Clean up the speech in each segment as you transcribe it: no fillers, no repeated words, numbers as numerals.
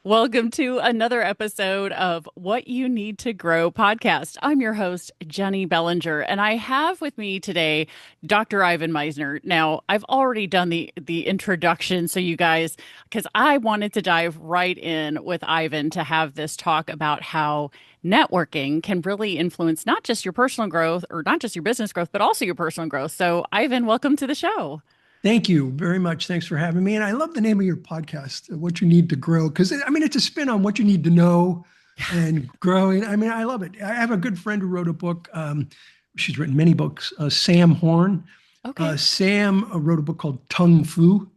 Welcome to another episode of What You Need to Grow podcast. I'm your host, Jenny Bellinger, and I have with me today Dr. Ivan Misner. Now, I've already done the introduction, so you guys, because I wanted to dive right in with Ivan to have this talk about how networking can really influence not just your personal growth or not just your business growth, but also your personal growth. So, Ivan, welcome to the show. Thank you very much. Thanks for having me. And I love the name of your podcast, What You Need to Grow, because I mean, it's a spin on what you need to know and growing. I mean, I love it. I have a good friend who wrote a book. She's written many books, Sam Horn. Okay. Sam wrote a book called Tung Fu.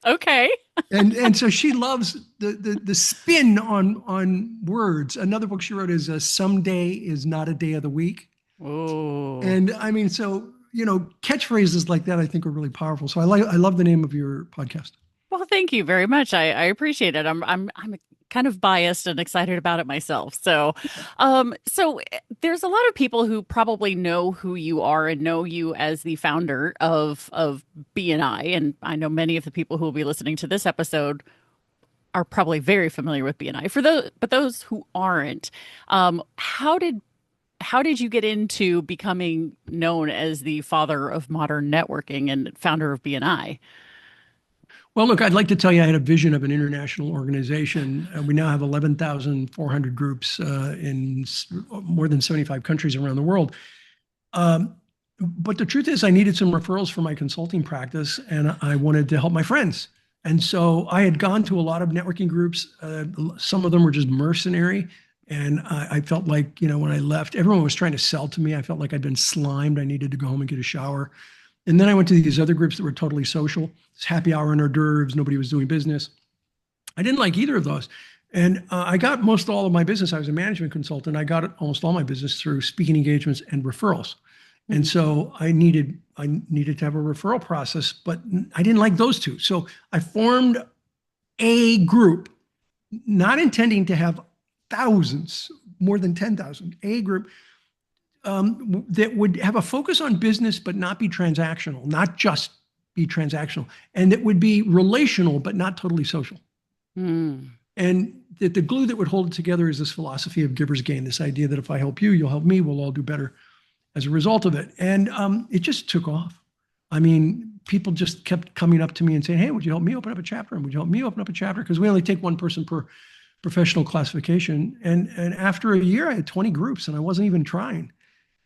Okay. And so she loves the spin on words. Another book she wrote is Someday is Not a Day of the Week. Oh. And I mean, so catchphrases like that I think are really powerful. So I love the name of your podcast. Well, thank you very much. I appreciate it. I'm kind of biased and excited about it myself. So there's a lot of people who probably know who you are and know you as the founder of BNI, and I know many of the people who will be listening to this episode are probably very familiar with BNI. But those who aren't, how did you get into becoming known as the father of modern networking and founder of BNI? Well, look, I'd like to tell you I had a vision of an international organization. We now have 11,400 groups in more than 75 countries around the world. But the truth is, I needed some referrals for my consulting practice, and I wanted to help my friends. And so I had gone to a lot of networking groups. Some of them were just mercenary. And I felt like, when I left, everyone was trying to sell to me. I felt like I'd been slimed. I needed to go home and get a shower. And then I went to these other groups that were totally social. It's happy hour and hors d'oeuvres. Nobody was doing business. I didn't like either of those. And I got most all of my business. I was a management consultant. I got almost all my business through speaking engagements and referrals. And so I needed to have a referral process, but I didn't like those two. So I formed a group, not intending to have thousands, more than 10,000, a group that would have a focus on business, but not be transactional, not just be transactional, and that would be relational, but not totally social. Mm. And that the glue that would hold it together is this philosophy of giver's gain, this idea that if I help you, you'll help me, we'll all do better as a result of it. And it just took off. I mean, people just kept coming up to me and saying, hey, would you help me open up a chapter? And would you help me open up a chapter? Because we only take one person per professional classification. And after a year, I had 20 groups and I wasn't even trying.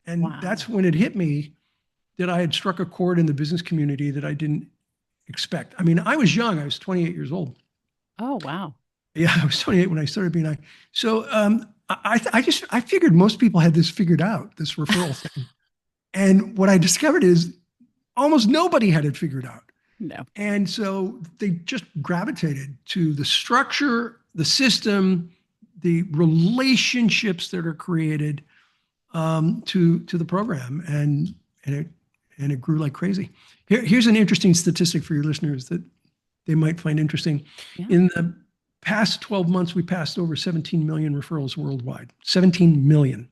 And Wow. that's when it hit me that I had struck a chord in the business community that I didn't expect. I mean, I was young. I was 28 years old. Oh, wow. Yeah, I was 28 when I started BNI. So I figured most people had this figured out, this referral thing. And what I discovered is almost nobody had it figured out. No. And so they just gravitated to the structure, the system, the relationships that are created to the program, and it grew like crazy. Here's an interesting statistic for your listeners that they might find interesting. Yeah. In the past 12 months, we passed over 17 million referrals worldwide. 17 million.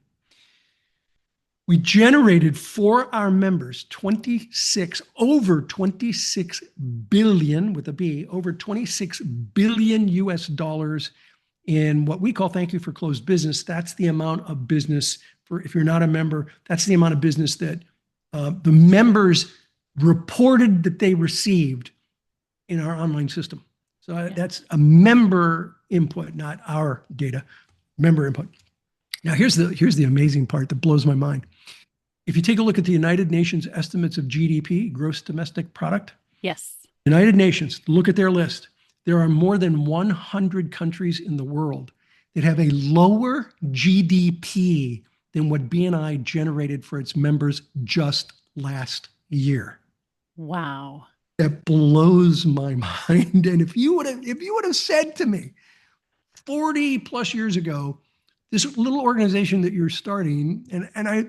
We generated for our members over 26 billion with a B, over 26 billion US dollars in what we call thank you for closed business. That's the amount of business for, if you're not a member, that's the amount of business that the members reported that they received in our online system. So Yeah. that's a member input, not our data, member input. Now, here's the amazing part that blows my mind. If you take a look at the United Nations estimates of GDP, gross domestic product, Yes. United Nations, look at their list. There are more than 100 countries in the world that have a lower GDP than what BNI generated for its members just last year. Wow. That blows my mind. And if you would have said to me 40 plus years ago, this little organization that you're starting, and I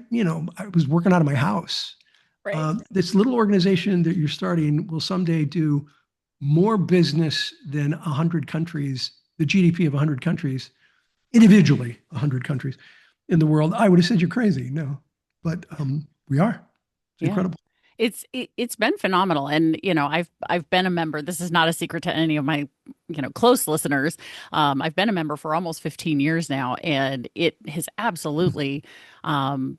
was working out of my house. Right. This little organization that you're starting will someday do more business than 100 countries, the GDP of 100 countries, individually 100 countries in the world. I would have said you're crazy. No, but we are. It's Yeah. incredible. It's been phenomenal, and I've been a member. This is not a secret to any of my close listeners. I've been a member for almost 15 years now, and it has absolutely um,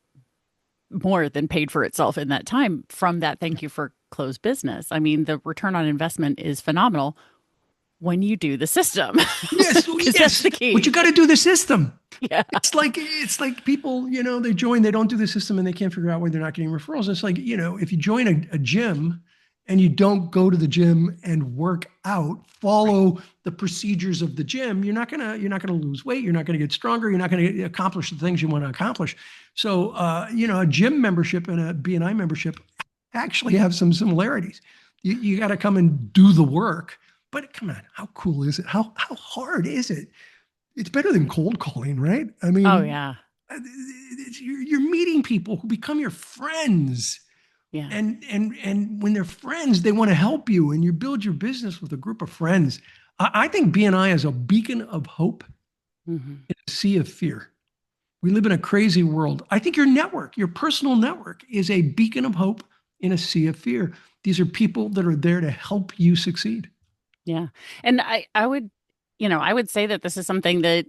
more than paid for itself in that time. From that, thank you for closed business. I mean, the return on investment is phenomenal when you do the system, Yes, because that's yes, the but key. you got to do the system. Yeah. It's like people, they join, they don't do the system, and they can't figure out why they're not getting referrals. It's like, if you join a gym and you don't go to the gym and work out, Right. follow the procedures of the gym, you're not gonna lose weight, you're not gonna get stronger, you're not gonna accomplish the things you want to accomplish. So, a gym membership and a BNI membership actually have some similarities. You got to come and do the work. But come on, how cool is it? How hard is it? It's better than cold calling, right? I Oh mean, yeah. you're meeting people who become your friends, Yeah. and when they're friends, they want to help you, and you build your business with a group of friends. I think BNI is a beacon of hope Hmm. in a sea of fear. We live in a crazy world. I think your network, your personal network, is a beacon of hope in a sea of fear. These are people that are there to help you succeed. Yeah. And I would say that this is something that,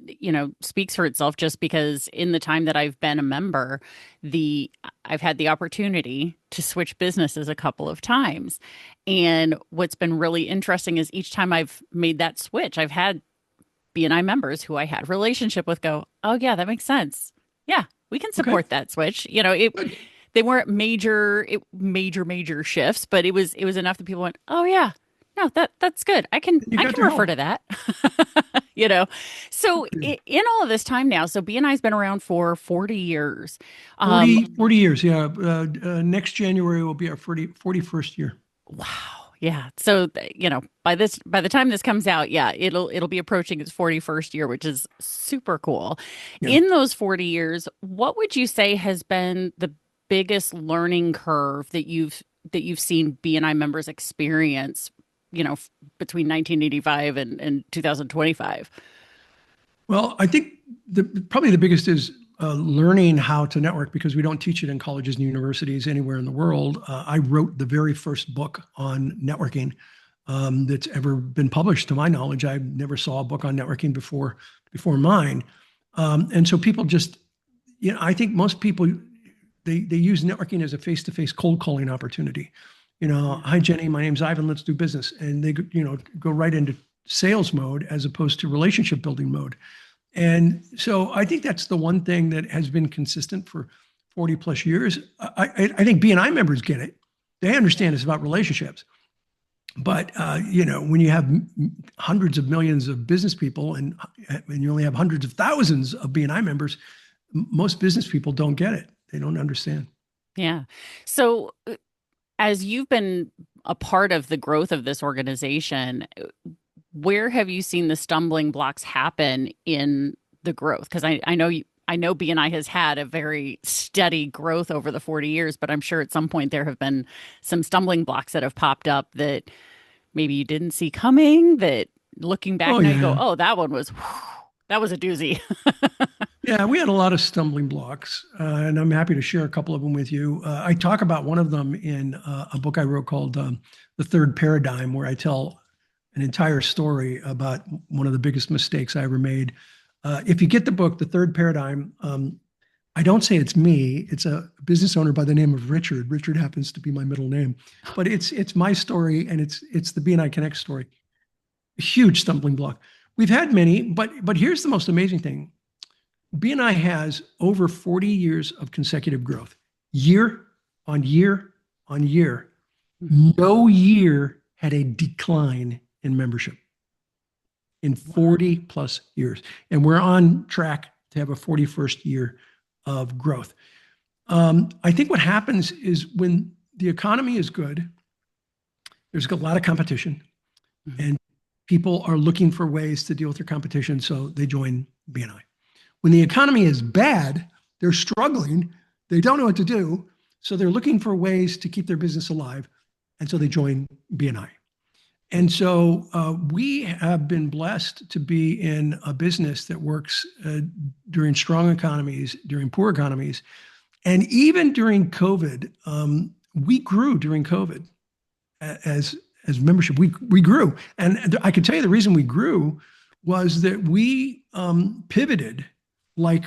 speaks for itself, just because in the time that I've been a member, the I've had the opportunity to switch businesses a couple of times. And what's been really interesting is each time I've made that switch, I've had BNI members who I had relationship with go, "Oh yeah, that makes sense. Yeah, we can Okay, support that switch." good. They weren't major shifts, but it was enough that people went, "Oh yeah, no, that's good. I can You I got can their refer help. to that." You know. Good So for you. in all of this time now, so BNI's been around for 40 years. Um, 40 years. Yeah. Next January will be our 41st year. wow. Yeah. So, by the time this comes out, yeah, it'll be approaching its 41st year, which is super cool. Yeah. In those 40 years, what would you say has been the biggest learning curve that you've seen BNI members experience, between 1985 and 2025? Well, I think probably the biggest is learning how to network because we don't teach it in colleges and universities anywhere in the world. I wrote the very first book on networking that's ever been published, to my knowledge. I never saw a book on networking before mine, and so people just, I think most people they use networking as a face-to-face cold calling opportunity. Yeah. Hi Jenny, my name's Ivan. Let's do business, and they go right into sales mode as opposed to relationship building mode. And so I think that's the one thing that has been consistent for 40 plus years. I think BNI members get it. They Yeah. understand it's about relationships. But when you have hundreds of millions of business people and you only have hundreds of thousands of BNI members, most business people don't get it. They don't understand. Yeah. So, as you've been a part of the growth of this organization, where have you seen the stumbling blocks happen in the growth? Because I know BNI has had a very steady growth over the 40 years, but I'm sure at some point there have been some stumbling blocks that have popped up that maybe you didn't see coming, that looking back Oh now you go, yeah, "Oh, that was a doozy." yeah. We had a lot of stumbling blocks, and I'm happy to share a couple of them with you. I talk about one of them in a book I wrote called "The Third Paradigm," where I tell an entire story about one of the biggest mistakes I ever made. If you get the book, The Third Paradigm, I don't say it's me. It's a business owner by the name of Richard. Richard happens to be my middle name, but it's my story and it's the BNI Connect story. A huge stumbling block. We've had many, but here's the most amazing thing. BNI has over 40 years of consecutive growth, year on year on year. Mhm. No year had a decline in membership in Wow. 40 plus years. And we're on track to have a 41st year of growth. I think what happens is when the economy is good, there's a lot of competition, Mhm. and people are looking for ways to deal with their competition, so they join BNI. When the economy is bad, they're struggling, they don't know what to do, so they're looking for ways to keep their business alive, and so they join BNI. And so we have been blessed to be in a business that works during strong economies, during poor economies, and even during COVID. we grew during COVID as membership. We grew, and I can tell you the reason we grew was that we pivoted, like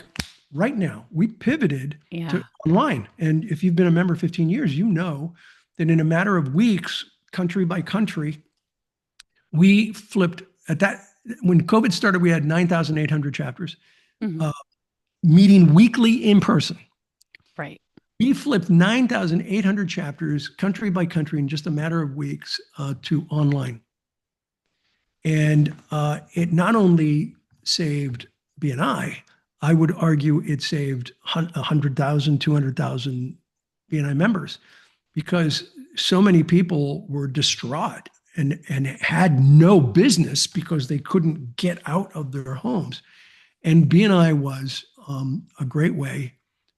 right now. We pivoted Yeah. to online, and if you've been a member 15 years, you know that in a matter of weeks, country by country, we flipped at that. When COVID started, we had 9,800 chapters, Hmm. uh, meeting weekly in person. Right. We flipped 9,800 chapters country by country in just a matter of weeks to online. And it not only saved BNI would argue it saved 100,000, 200,000 BNI members because so many people were distraught and had no business because they couldn't get out of their homes. And BNI was a great way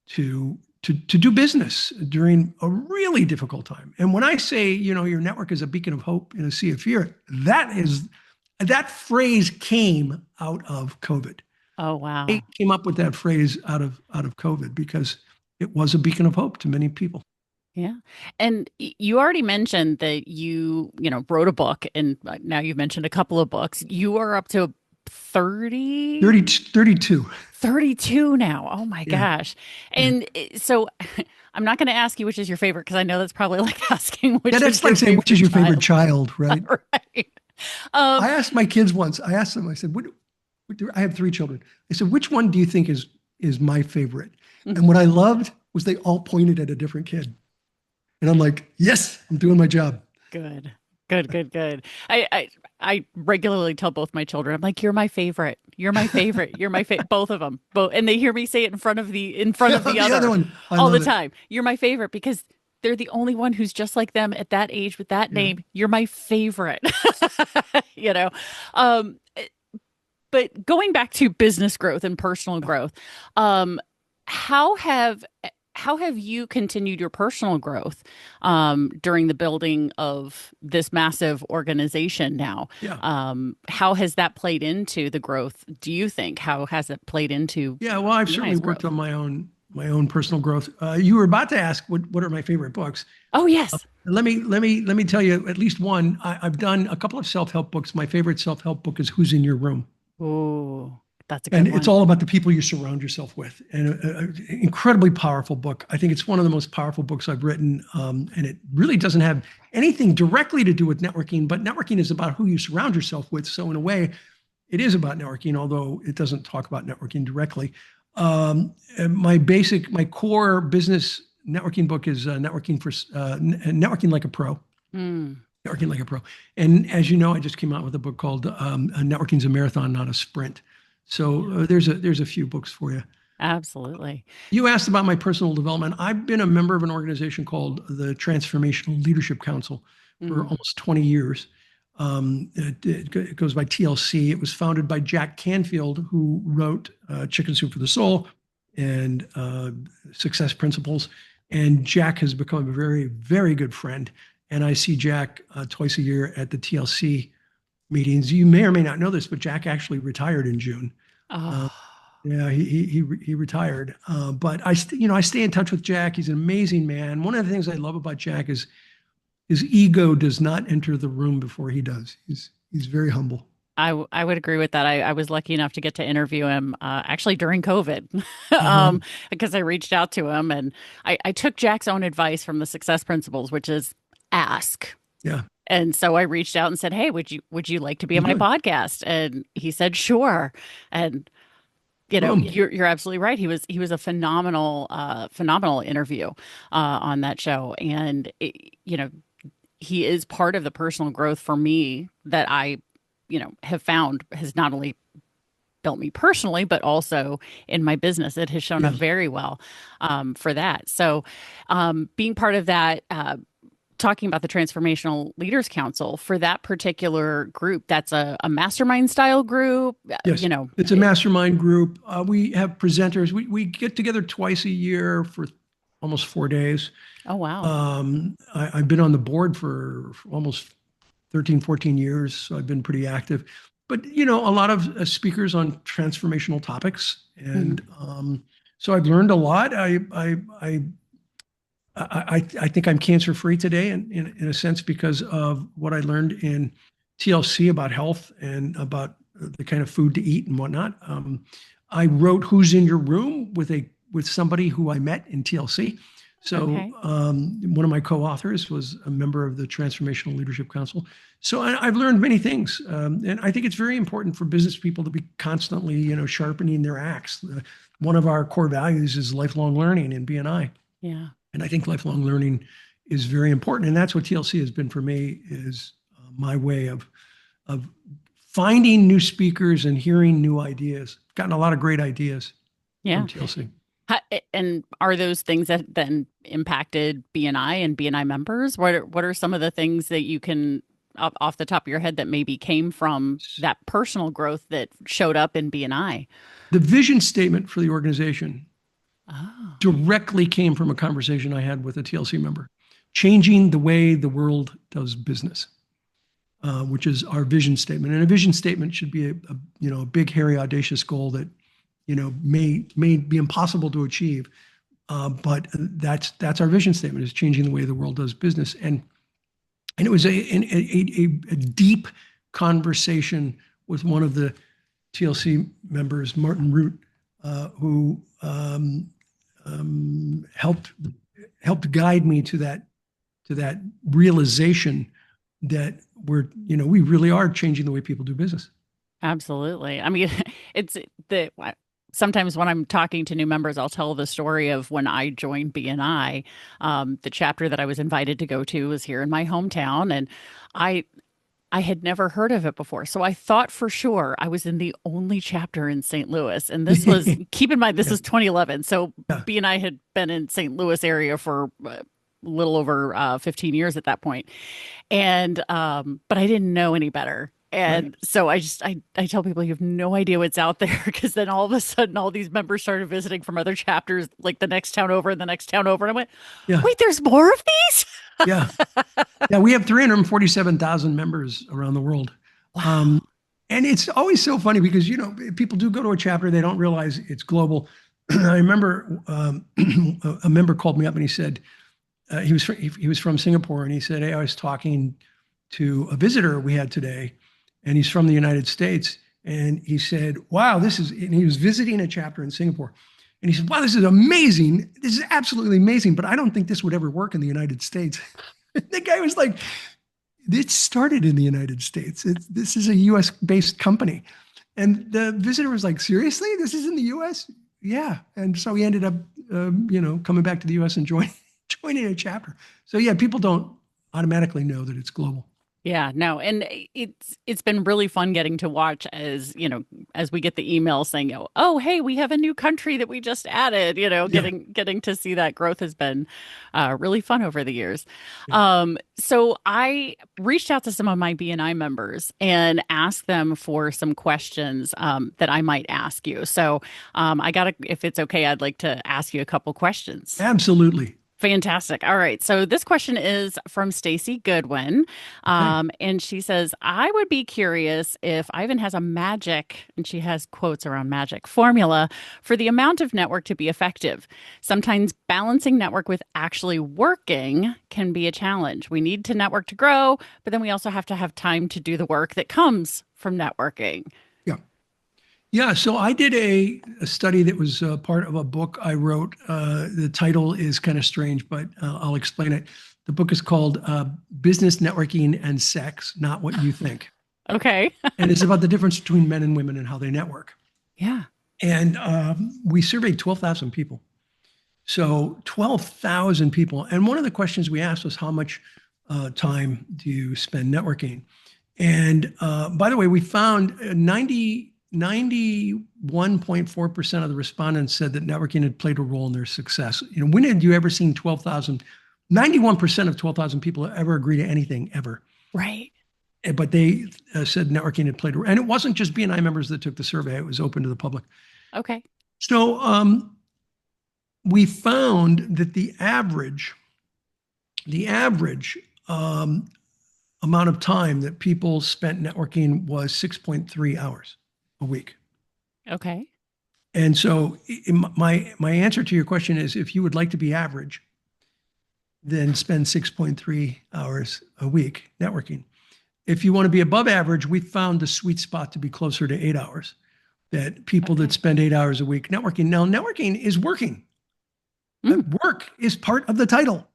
to do business during a really difficult time. And when I say, your network is a beacon of hope in a sea of fear, that phrase came out of COVID. Oh, They wow. came up with that phrase out of COVID because it was a beacon of hope to many people. Yeah. And you already mentioned that wrote a book, and now you've mentioned a couple of books. You are up to 30, 30, 32. 32 now. Oh my Yeah. gosh. Yeah. And so I'm not going to ask you which is your favorite because I know that's probably like asking Yeah, which is that's your like saying, which is favorite your favorite child. child, right? Right. Um, I asked my kids once, I said, I have three children. I said, which one do you think is my favorite? And mhm. what I loved was they all pointed at a different kid. And I'm like, yes, I'm doing my job. Good. Good, good, good. I regularly tell both my children, I'm like, you're my favorite. You're my favorite. You're my favorite. Both of them. Both, and they hear me say it in front of the The other other one, I all the love it. time. You're my favorite because they're the only one who's just like them at that age with that Yeah. name. You're my favorite. You know. Um, but going back to business growth and personal growth, um, how have how have you continued your personal growth during the building of this massive organization now? Yeah. How has that played into the growth, do you think? How has it played into Yeah. Well, I've certainly BNI's worked growth? on my own personal growth. You were about to ask what are my favorite books. Oh, yes. Let me tell you at least one. I've done a couple of self-help books. My favorite self-help book is Who's in Your Room? Oh, that's a And good it's one. all about the people you surround yourself with. And an incredibly powerful book. I think it's one of the most powerful books I've written. And it really doesn't have anything directly to do with networking, but networking is about who you surround yourself with. So in a way, it is about networking, although it doesn't talk about networking directly. And my core business networking book is Networking Like a Pro. Mm, Networking Like a Pro. And as you know, I just came out with a book called Networking's a Marathon, Not a Sprint. So yeah, there's a few books for you. absolutely. You asked about my personal development. I've been a member of an organization called the Transformational Leadership Council for Mm, almost 20 years. It goes by TLC. It was founded by Jack Canfield, who wrote Chicken Soup for the Soul and Success Principles. And Jack has become a very, very good friend. And I see Jack twice a year at the TLC meetings. You may or may not know this, but Jack actually retired in June. Uh, oh, yeah, he retired. But I stay in touch with Jack. He's an amazing man. One of the things I love about Jack is his ego does not enter the room before he does. He's very humble. I would agree with that. I was lucky enough to get to interview him actually during COVID Uh-huh. because I reached out to him and I took Jack's own advice from the success principles, which is ask. Yeah. And so I reached out and said, "Hey, would you like to be on my Good. podcast?" And he said, "Sure." And Boom. you're absolutely right. He was a phenomenal interview on that show, and he is part of the personal growth for me that I have found has not only built me personally, but also in my business. It has shown up Yeah. very well for that. So, being part of that, talking about the Transformational Leaders Council for that particular group, that's a mastermind style group. Yes. It's a mastermind group. We have presenters. We get together twice a year for almost 4 days. Oh, wow. I've been on the board for almost 13, 14 years, so I've been pretty active. But a lot of speakers on transformational topics, and Mhm. so I've learned a lot. I I think I'm cancer free today, in a sense, because of what I learned in TLC about health and about the kind of food to eat and whatnot. I wrote "Who's in Your Room" with somebody who I met in TLC. So Okay. one of my co-authors was a member of the Transformational Leadership Council. So I've learned many things, and I think it's very important for business people to be constantly, sharpening their axe. One of our core values is lifelong learning in BNI. Yeah. And I think lifelong learning is very important. And that's what TLC has been for me, is my way of finding new speakers and hearing new ideas. Gotten a lot of great ideas from Yeah. TLC. And are those things that then impacted BNI and BNI members? What are some of the things that you can off the top of your head that maybe came from that personal growth that showed up in BNI? The vision statement for the organization Oh, directly came from a conversation I had with a TLC member, changing the way the world does business, which is our vision statement. And a vision statement should be a big, hairy, audacious goal that may be impossible to achieve. But that's our vision statement, is changing the way the world does business. And it was a deep conversation with one of the TLC members, Martin Root, who helped guide me to that realization that we really are changing the way people do business. absolutely. I mean, it's the sometimes when I'm talking to new members, I'll tell the story of when I joined BNI. The chapter that I was invited to go to was here in my hometown, and I I had never heard of it before. So I thought for sure I was in the only chapter in St. Louis. And this was, keep in mind, this Yeah, is 2011. So yeah, B and I had been in St. Louis area for a little over 15 years at that point. And, but I didn't know any better. right. And so I tell people you have no idea what's out there because then all of a sudden all these members started visiting from other chapters, like the next town over and the next town over. And I went, Yeah, wait, there's more of these? yeah, yeah. We have 347,000 members around the world. Wow. Um, and it's always so funny because, people do go to a chapter, they don't realize it's global. I remember a member called me up and he said, he was from Singapore, and he said, "Hey, I was talking to a visitor we had today, and he's from the United States." And he said, "Wow, this is," and he was visiting a chapter in Singapore. And he said, "Wow, this is amazing. This is absolutely amazing, but I don't think this would ever work in the United States." The guy was like, "It started in the United States. This is a US based company." And the visitor was like, "Seriously? This is in the US?" Yeah. And so he ended up, coming back to the US and joining a chapter. So yeah, people don't automatically know that it's global. Yeah, no, and it's been really fun getting to watch as we get the email saying, "Oh, hey, we have a new country that we just added." Yeah. Getting to see that growth has been really fun over the years. Yeah. So I reached out to some of my BNI members and asked them for some questions that I might ask you. So if it's okay, I'd like to ask you a couple questions. Absolutely. Fantastic. All right. So this question is from Stacy Goodwin. Okay. And she says, I would be curious if Ivan has a magic, and she has quotes around magic formula for the amount of network to be effective. Sometimes balancing network with actually working can be a challenge. We need to network to grow, but then we also have to have time to do the work that comes from networking. Yeah. Yeah. So I did a study that was part of a book I wrote. The title is kind of strange, but I'll explain it. The book is called Business Networking and Sex, Not What You Think. Okay. And it's about the difference between men and women and how they network. Yeah. And we surveyed 12,000 people. So 12,000 people. And one of the questions we asked was, how much time do you spend networking? And by the way, we found 91.4% of the respondents said that networking had played a role in their success. When had you ever seen 12,000? 91% of 12,000 people ever agree to anything ever. Right. But they said networking had played a role. And it wasn't just BNI members that took the survey, it was open to the public. Okay. So we found that the average amount of time that people spent networking was 6.3 hours a week. Okay. And so my answer to your question is, if you would like to be average, then spend 6.3 hours a week networking. If you want to be above average, we found the sweet spot to be closer to 8 hours. That people that Okay. spend 8 hours a week networking. Now, networking is working. Mm. Work is part of the title.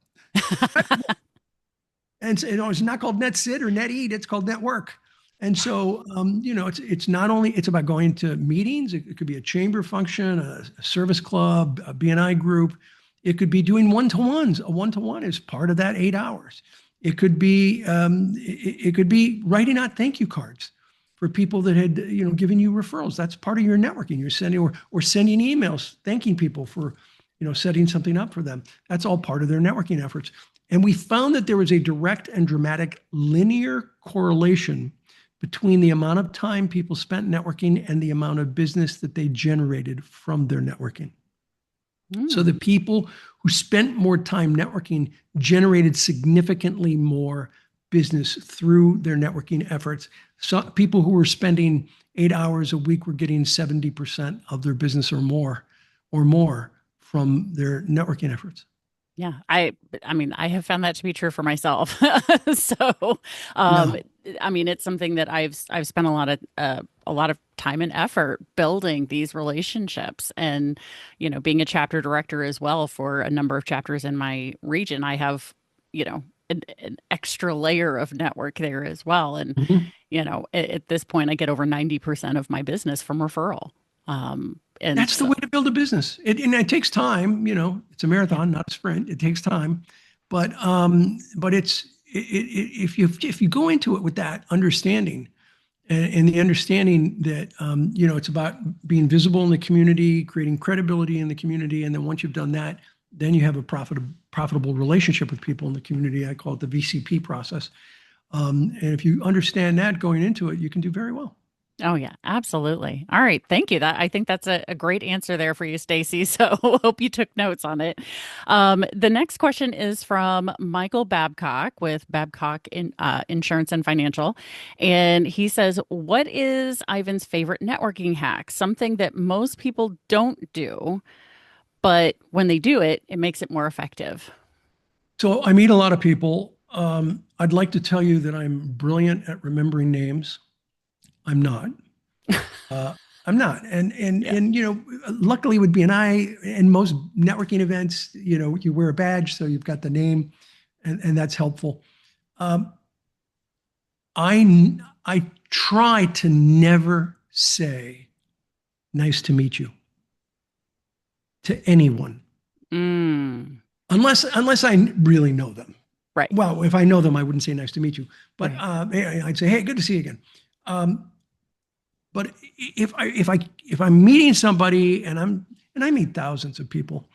And it's not called net sit or net eat, it's called network. And so, it's not only, it's about going to meetings. It could be a chamber function, a service club, a BNI group. It could be doing one-to-ones. A one-to-one is part of that 8 hours. It could be writing out thank you cards for people that had, given you referrals. That's part of your networking. You're sending or sending emails thanking people for, setting something up for them. That's all part of their networking efforts. And we found that there was a direct and dramatic linear correlation between the amount of time people spent networking and the amount of business that they generated from their networking. So the Mm. people who spent more time networking generated significantly more business through their networking efforts. So people who were spending 8 hours a week were getting 70% of their business or more from their networking efforts. Yeah, I mean, I have found that to be true for myself. So, um, No. I mean, it's something that I've spent a lot of time and effort building these relationships, and being a chapter director as well for a number of chapters in my region. I have, an extra layer of network there as well, and Mhm. at this point, I get over 90% of my business from referral. And That's the so, way to build a business. And it takes time, it's a yeah. marathon, not a sprint. It takes time. But if you go into it with that understanding and the understanding that it's about being visible in the community, creating credibility in the community, and then once you've done that, then you have a profitable relationship with people in the community. I call it the VCP process. And if you understand that going into it, you can do very well. Oh yeah, absolutely. All right, thank you. I think that's a great answer there for you, Stacy. So hope you took notes on it. The next question is from Michael Babcock with Insurance and Financial, and he says, "What is Ivan's favorite networking hack? Something that most people don't do, but when they do it, it makes it more effective." So I meet a lot of people. I'd like to tell you that I'm brilliant at remembering names. I'm not. Uh, I'm not. Yeah. And luckily with BNI and most networking events, you wear a badge, so you've got the name, and that's helpful. Um, I try to never say nice to meet you to anyone Mm, unless I really know them. right. Well, if I know them, I wouldn't say nice to meet you, but Right. I'd say, hey, good to see you again. Um, but if I'm meeting somebody and I meet thousands of people,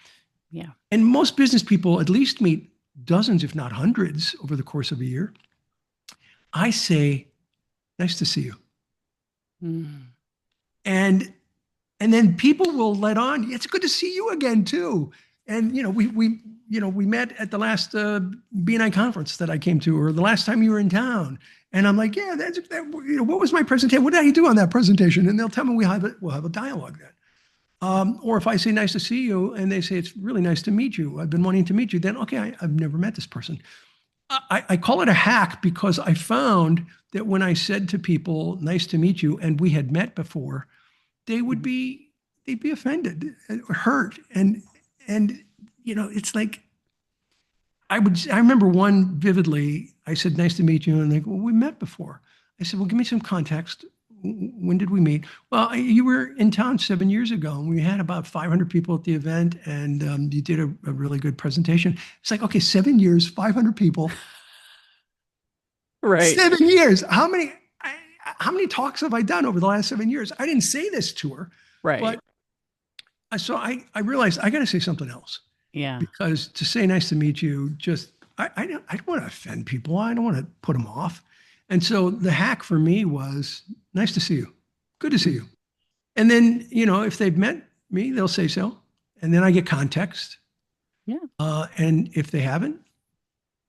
Yeah. and most business people at least meet dozens, if not hundreds, over the course of a year, I say, nice to see you. Mm, And and then people will let on, it's good to see you again too. And we met at the last BNI conference that I came to, or the last time you were in town. And I'm like, yeah, what was my presentation? What did I do on that presentation? And they'll tell me we'll have a dialogue then. Or if I say nice to see you, and they say it's really nice to meet you, I've been wanting to meet you, then okay, I've never met this person. I call it a hack because I found that when I said to people, nice to meet you, and we had met before, they would mm, be they'd be offended or hurt. And it's like I remember one vividly. I said, nice to meet you. And they go, well, we met before. I said, well, give me some context. When did we meet? Well, you were in town 7 years ago, and we had about 500 people at the event, and you did a really good presentation. It's like, okay, 7 years, 500 people, Right. 7 years. How many talks have I done over the last 7 years? I didn't say this to her, Right. but so I realized I got to say something else Yeah. because to say nice to meet you, just I don't want to offend people. I don't want to put them off. And so the hack for me was nice to see you. Good to see Mm, you. And then, if they've met me, they'll say so. And then I get context. yeah. And if they haven't,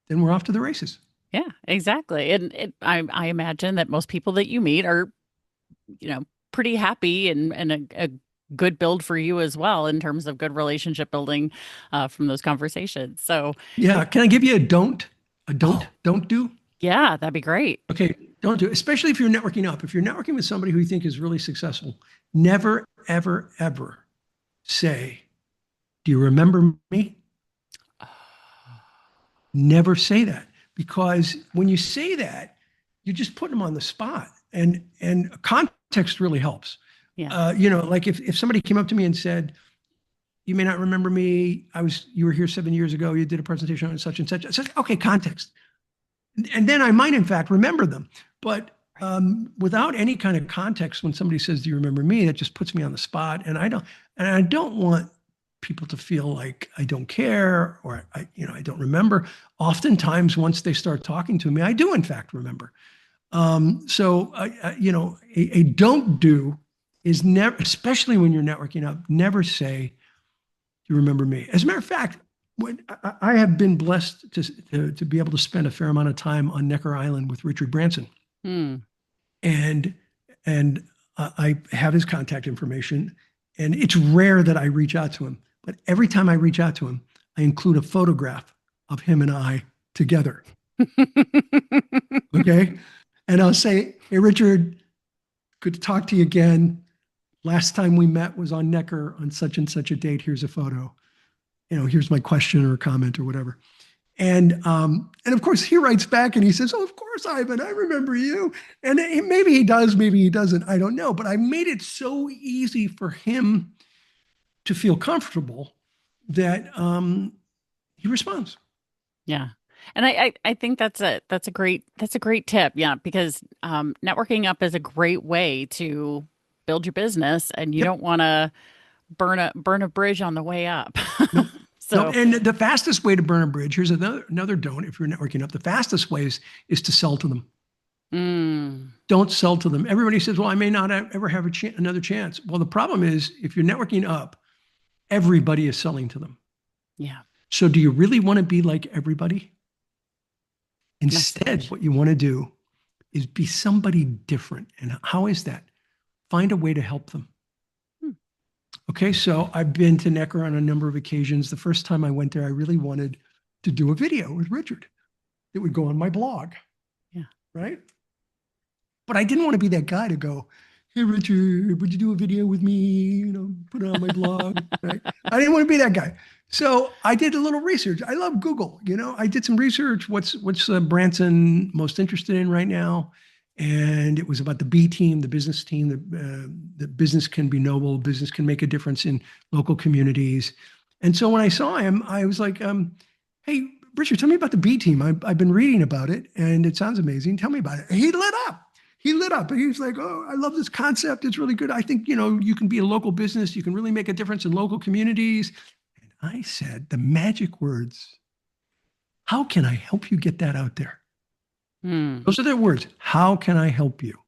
then we're off to the races. Yeah, exactly. And I imagine that most people that you meet are, pretty happy and a good build for you as well in terms of good relationship building from those conversations. So, Yeah. it, Can I give you a oh, don't do? yeah, that'd be great. Okay. Don't do, especially if you're networking up. If you're networking with somebody who you think is really successful, never, ever, ever say, do you remember me? Never say that, because when you say that, you just put them on the spot, and context really helps. Yeah. Like if somebody came up to me and said, "You may not remember me. You were here 7 years ago. You did a presentation on such and such." I said, "Okay, context," and then I might in fact remember them. But Right. without any kind of context, when somebody says, "Do you remember me?" that just puts me on the spot, and I don't want people to feel like I don't care, or I don't remember. Oftentimes, once they start talking to me, I do in fact remember. So, a don't do is never, especially when you're networking up, never say, "You remember me." As a matter of fact, when I have been blessed to be able to spend a fair amount of time on Necker Island with Richard Branson, Hmm. and I have his contact information, and it's rare that I reach out to him, but every time I reach out to him, I include a photograph of him and I together. Okay, and I'll say, "Hey, Richard, good to talk to you again. Last time we met was on Necker on such and such a date. Here's a photo. Here's my question or comment or whatever." And of course he writes back and he says, "Oh, of course, Ivan, I remember you." And maybe he does, maybe he doesn't. I don't know. But I made it so easy for him to feel comfortable that he responds. Yeah. And I think that's a great tip. Yeah, because networking up is a great way to build your business, and you Yep. don't want to burn a bridge on the way up. Nope. Nope. So, And the fastest way to burn a bridge, here's another don't if you're networking up. The fastest way is to sell to them. mm, Don't sell to them. Everybody says, "Well, I may not ever have another chance." Well, the problem is if you're networking up, everybody is selling to them. yeah, So do you really want to be like everybody? Instead, message. what you want to do is be somebody different. And how is that? Find a way to help them. Hmm, Okay, so I've been to Necker on a number of occasions. The first time I went there, I really wanted to do a video with Richard. It would go on my blog, yeah. right? But I didn't want to be that guy to go, "Hey, Richard, would you do a video with me? Put it on my blog." Right? I didn't want to be that guy. So I did a little research. I love Google. I did some research. What's Branson most interested in right now? And it was about the B team, the business team. The business can be noble. Business can make a difference in local communities. And so when I saw him, I was like, "Hey, Richard, tell me about the B team. I've been reading about it, and it sounds amazing. Tell me about it." He lit up. He lit up, and he was like, "Oh, I love this concept. It's really good. I think you can be a local business. You can really make a difference in local communities." And I said the magic words: "How can I help you get that out there?" Hmm. Those are their words. How can I help you?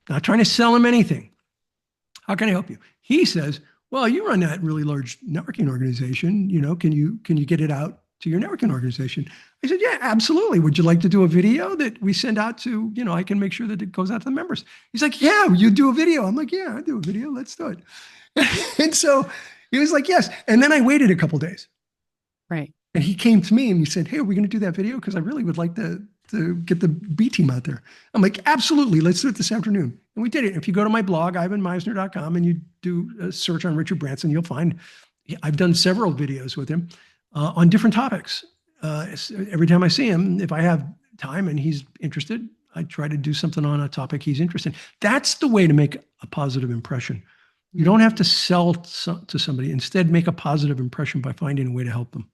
Not trying to sell him anything. How can I help you? He says, "Well, you run that really large networking organization. Can you get it out to your networking organization?" I said, "Yeah, absolutely. Would you like to do a video that we send out to, I can make sure that it goes out to the members?" He's like, "Yeah, you do a video." I'm like, "Yeah, I do a video. Let's do it." And so he was like, "Yes." And then I waited a couple of days. Right. And he came to me and he said, "Hey, are we going to do that video? Because I really would like to get the B team out there." I'm like, "Absolutely. Let's do it this afternoon." And we did it. If you go to my blog, ivanmeisner.com, and you do a search on Richard Branson, you'll find I've done several videos with him on different topics. Every time I see him, if I have time and he's interested, I try to do something on a topic he's interested in. That's the way to make a positive impression. You Hmm. don't have to sell to somebody. Instead, make a positive impression by finding a way to help them.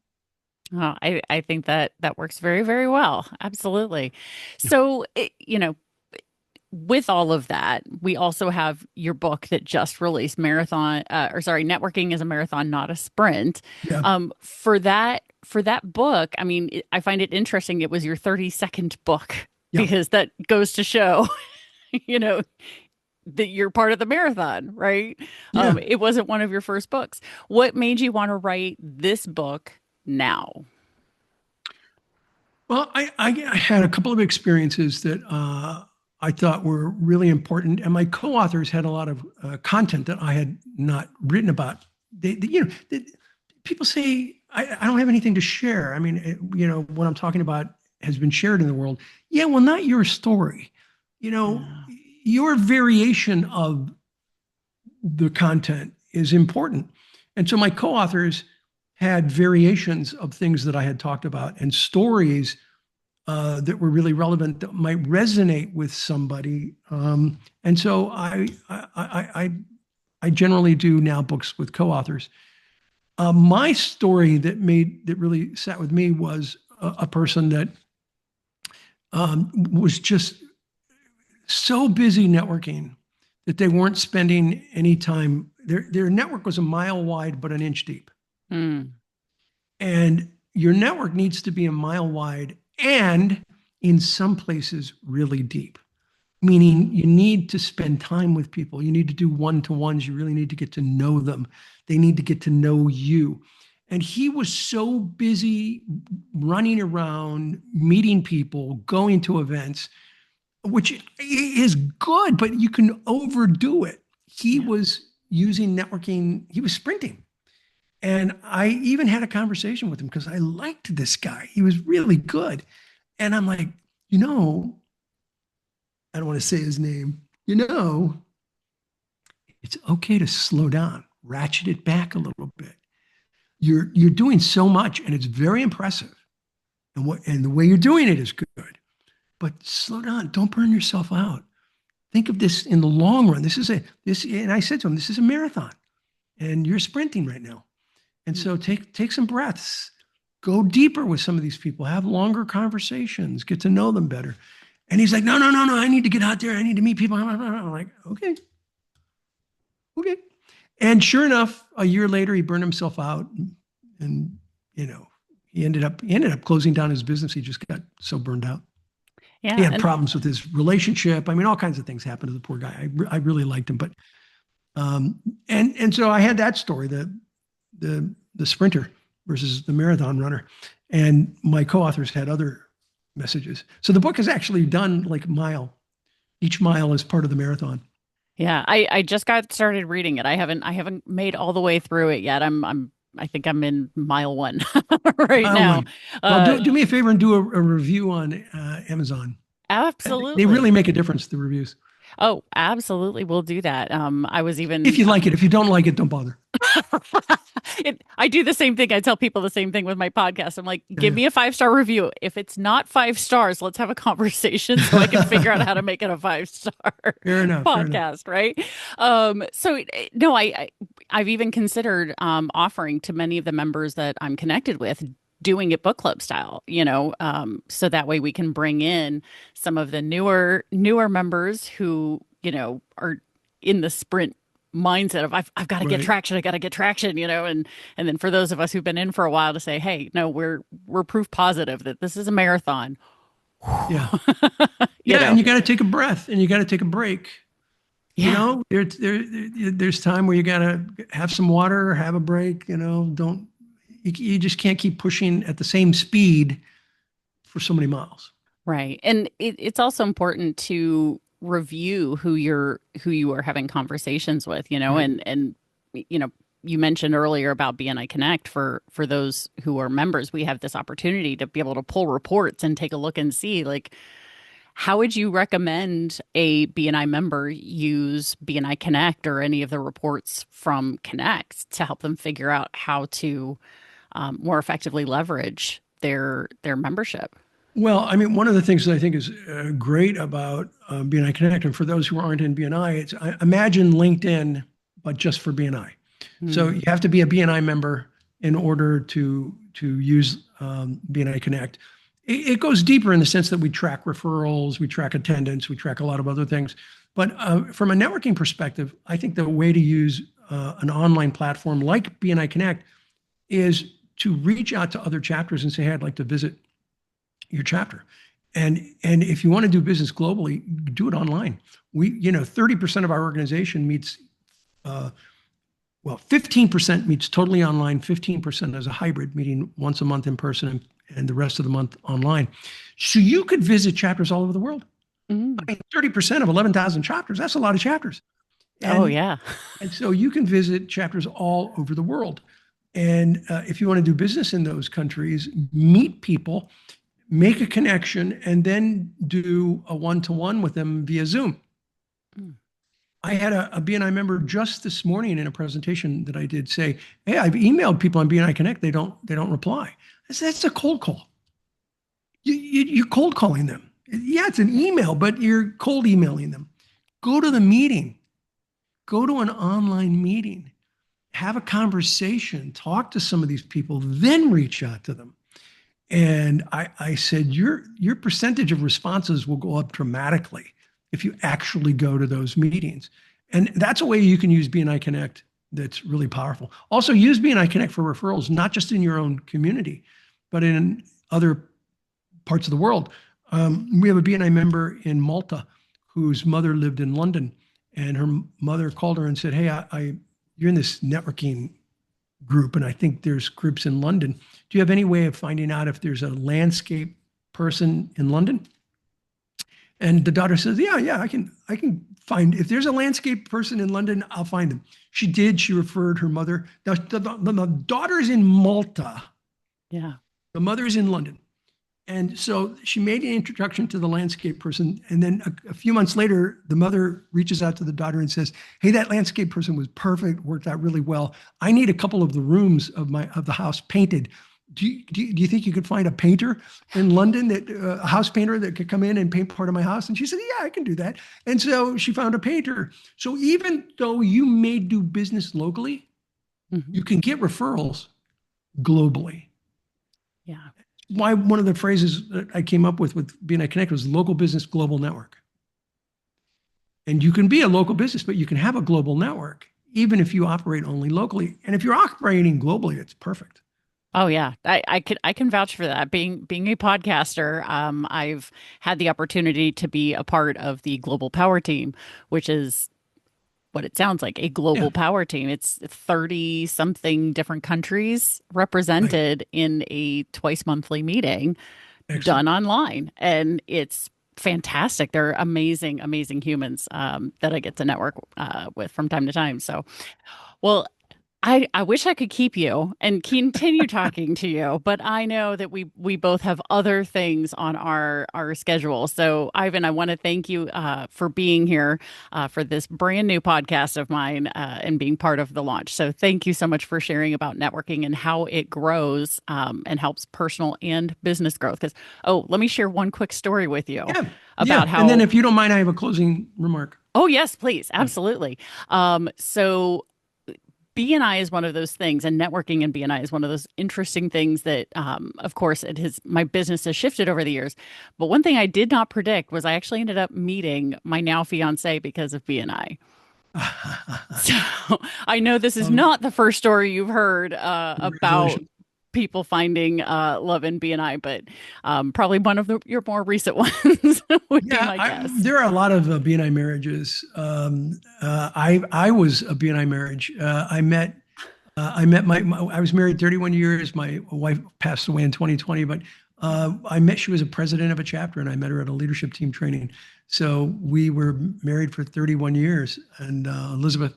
Oh, I think that works very, very well. Absolutely. Yeah. So, with all of that, we also have your book that just released, Marathon, or sorry, Networking is a Marathon, Not a Sprint. Yeah. For that book, I mean, I find it interesting. It was your 32nd book Yeah. because that goes to show, you know, that you're part of the marathon, right? Yeah. It wasn't one of your first books. What made you want to write this book now? Well, I had a couple of experiences that I thought were really important. And my co-authors had a lot of content that I had not written about. People say, I don't have anything to share. I mean, what I'm talking about has been shared in the world. Yeah, well, not your story. Yeah. Your variation of the content is important. And so my co-authors had variations of things that I had talked about and stories that were really relevant that might resonate with somebody. And so I generally do now books with co-authors. My story that really sat with me was a person that was just so busy networking that they weren't spending any time. Their network was a mile wide, but an inch deep. Mm. And your network needs to be a mile wide and in some places really deep, meaning you need to spend time with people. You need to do one-to-ones. You really need to get to know them. They need to get to know you. And he was so busy running around, meeting people, going to events, which is good, but you can overdo it. He Yeah. was using networking. He was sprinting. And I even had a conversation with him because I liked this guy. He was really good. And I'm like, I don't want to say his name, it's okay to slow down, ratchet it back a little bit. You're doing so much and it's very impressive. And the way you're doing it is good. But slow down. Don't burn yourself out. Think of this in the long run. And I said to him, this is a marathon and you're sprinting right now. And so take some breaths, go deeper with some of these people, have longer conversations, get to know them better. And he's like, no, I need to get out there. I need to meet people. I'm like, okay. And sure enough, a year later, he burned himself out and, he ended up closing down his business. He just got so burned out. He Yeah. had problems with his relationship. I mean, all kinds of things happened to the poor guy. I really liked him, but, and so I had that story, the sprinter versus the marathon runner. And my co-authors had other messages. So the book is actually done like a mile. Each mile is part of the marathon. Yeah, I just got started reading it. I haven't made all the way through it yet. I think I'm in mile one right Mile now. one. Well, Uh, do me a favor and do a review on Amazon. They really Absolutely. make a difference, the reviews. Oh, absolutely. We'll do that. I was If even you like it. If you don't like it, don't bother. I do the same thing. I tell people the same thing with my podcast. I'm like, give Yeah. me a 5-star review. If it's not 5 stars, let's have a conversation so I can figure out how to make it a 5-star Fair enough. Fair enough. podcast, right? So no, I've even considered offering to many of the members that I'm connected with doing it book club style, so that way we can bring in some of the newer members who, are in the sprint mindset of I've got to get Right. traction, I got to get traction, and then for those of us who've been in for a while to say, hey, no, we're proof positive that this is a marathon. Yeah. you Yeah. know And you got to take a breath and you got to take a break. yeah, There's time where you got to have some water, have a break, don't, you just can't keep pushing at the same speed for so many miles. right. And it's also important to review who you are having conversations with, Right. and you know you mentioned earlier about BNI Connect for those who are members. We have this opportunity to be able to pull reports and take a look and see, like, how would you recommend a BNI member use BNI Connect or any of the reports from Connect to help them figure out how to more effectively leverage their membership? Well, I mean, one of the things that I think is great about BNI Connect, and for those who aren't in BNI, imagine LinkedIn, but just for BNI. So Hmm. you have to be a BNI member in order to use BNI Connect. It goes deeper in the sense that we track referrals, we track attendance, we track a lot of other things. But from a networking perspective, I think the way to use an online platform like BNI Connect is to reach out to other chapters and say, hey, I'd like to visit your chapter. And if you want to do business globally, do it online. 30% of our organization meets, 15% meets totally online, 15% as a hybrid, meeting once a month in person and the rest of the month online. So you could visit chapters all over the world. Mm. 30% of 11,000 chapters, that's a lot of chapters. Oh, And, yeah. and so you can visit chapters all over the world. And if you want to do business in those countries, meet people, make a connection, and then do a one-to-one with them via Zoom. Mm. I had a BNI member just this morning in a presentation that I did say, "Hey, I've emailed people on BNI Connect. They don't reply." I said, "That's a cold call. You're cold calling them. Yeah, it's an email, but you're cold emailing them. Go to the meeting. Go to an online meeting. Have a conversation. Talk to some of these people. Then reach out to them." And I said, your percentage of responses will go up dramatically if you actually go to those meetings. And that's a way you can use BNI Connect that's really powerful. Also, use BNI Connect for referrals, not just in your own community, but in other parts of the world. We have a BNI member in Malta whose mother lived in London, and her mother called her and said, "Hey, you're in this networking group, and I think there's groups in London. Do you have any way of finding out if there's a landscape person in London?" And the daughter says, "Yeah, I can find if there's a landscape person in London, I'll find them." She did. She referred her mother. The daughter's in Malta. Yeah. The mother's in London. And so she made an introduction to the landscape person. And then a few months later, the mother reaches out to the daughter and says, "Hey, that landscape person was perfect, worked out really well. I need a couple of the rooms of the house painted. Do you think you could find a painter in London, a house painter that could come in and paint part of my house?" And she said, "Yeah, I can do that." And so she found a painter. So even though you may do business locally, Hmm. you can get referrals globally. Yeah. Why one of the phrases that I came up with BNI Connect was local business global network. And you can be a local business, but you can have a global network, even if you operate only locally. And if you're operating globally, it's perfect. Oh yeah, I can vouch for that. Being a podcaster, I've had the opportunity to be a part of the Global Power Team, which is what it sounds like, a Yeah, global power team. It's 30 something different countries right. represented in a twice monthly meeting Excellent. done online, and it's fantastic. They're amazing, amazing humans that I get to network with from time to time. So, well, I wish I could keep you and continue talking to you, but I know that we both have other things on our schedule. So, Ivan, I want to thank you for being here for this brand new podcast of mine and being part of the launch. So, thank you so much for sharing about networking and how it grows and helps personal and business growth. Because, oh, let me share one quick story with you Yeah, about yeah. And then how. if you don't mind, I have a closing remark. Oh, yes, please. Yeah. Absolutely. So BNI is one of those things, and networking in BNI is one of those interesting things that, of course, my business has shifted over the years. But one thing I did not predict was I actually ended up meeting my now fiance because of BNI. So I know this is um, not the first story you've heard about Congratulations. people finding love in BNI, but probably one of your more recent ones would be Yeah, my guess. there are a lot of BNI marriages. I was a BNI marriage. I was married 31 years. My wife passed away in 2020, but she was a president of a chapter, and I met her at a leadership team training. So we were married for 31 years. And Elizabeth,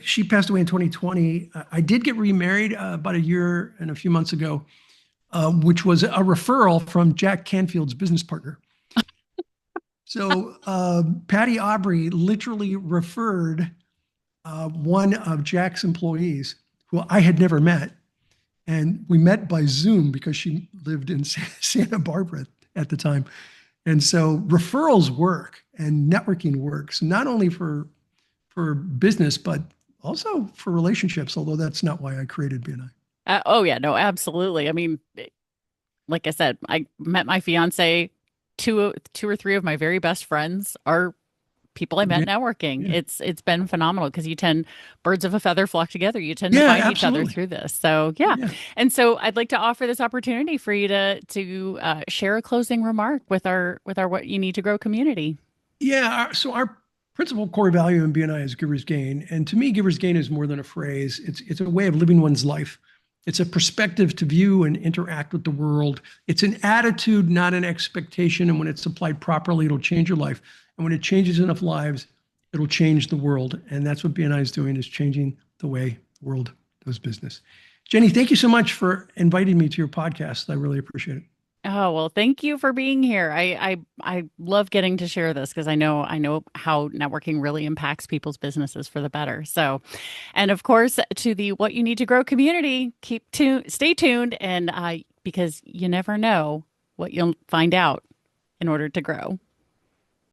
she passed away in 2020. I did get remarried about a year and a few months ago, which was a referral from Jack Canfield's business partner. So Patty Aubrey literally referred one of Jack's employees who I had never met. And we met by Zoom because she lived in Santa Barbara at the time. And so referrals work and networking works, not only for business, but also for relationships, although that's not why I created BNI. Oh yeah, no, absolutely. I mean, like I said, I met my fiance. Two or three of my very best friends are people I met networking. Yeah, It's been phenomenal because you tend birds of a feather flock together. You tend to yeah, find each other absolutely. through this. So yeah, Yeah. and so I'd like to offer this opportunity for you to share a closing remark with our what you need to grow community. Yeah. So our principal core value in BNI is giver's gain. And to me, giver's gain is more than a phrase. It's a way of living one's life. It's a perspective to view and interact with the world. It's an attitude, not an expectation. And when it's applied properly, it'll change your life. And when it changes enough lives, it'll change the world. And that's what BNI is doing, is changing the way the world does business. Jenny, thank you so much for inviting me to your podcast. I really appreciate it. Oh, well, thank you for being here. I love getting to share this because I know how networking really impacts people's businesses for the better. So, and of course, to the What You Need to Grow community, stay tuned, and because you never know what you'll find out in order to grow.